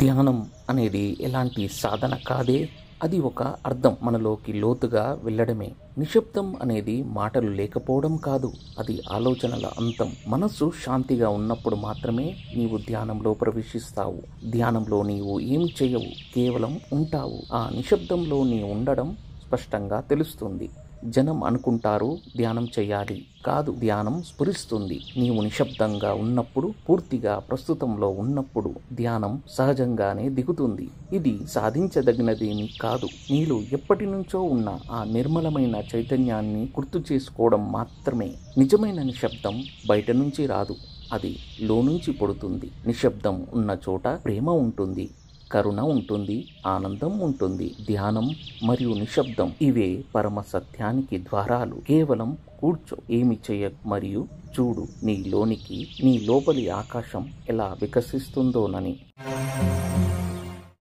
ధ్యానం అనేది ఎలాంటి సాధన కాదే, అది ఒక అర్థం మనలోకి లోతుగా వెళ్ళడమే. నిశ్శబ్దం అనేది మాటలు లేకపోవడం కాదు, అది ఆలోచనల అంతం. మనస్సు శాంతిగా ఉన్నప్పుడు మాత్రమే నీవు ధ్యానంలో ప్రవేశిస్తావు. ధ్యానంలో నీవు ఏం చేయవు, కేవలం ఉంటావు. ఆ నిశ్శబ్దంలో నీ ఉండడం స్పష్టంగా తెలుస్తుంది. జనం అనుకుంటారు ధ్యానం చేయాలి. కాదు, ధ్యానం స్ఫురిస్తుంది. నీవు నిశ్శబ్దంగా ఉన్నప్పుడు, పూర్తిగా ప్రస్తుతంలో ఉన్నప్పుడు ధ్యానం సహజంగానే దిగుతుంది. ఇది సాధించదగినదేమీ కాదు. నీలో ఎప్పటి నుంచో ఉన్న ఆ నిర్మలమైన చైతన్యాన్ని గుర్తు చేసుకోవడం మాత్రమే. నిజమైన నిశ్శబ్దం బయట నుంచి రాదు, అది లోనుంచి పుడుతుంది. నిశ్శబ్దం ఉన్న చోట ప్రేమ ఉంటుంది, కరుణ ఉంటుంది, ఆనందం ఉంటుంది. ధ్యానం మరియు నిశ్శబ్దం ఇవే పరమ సత్యానికి ద్వారాలు. కేవలం కూర్చో, ఏమి చేయ మరియు చూడు నీ లోనికి, నీ లోపలి ఆకాశం ఎలా వికసిస్తుందోనని.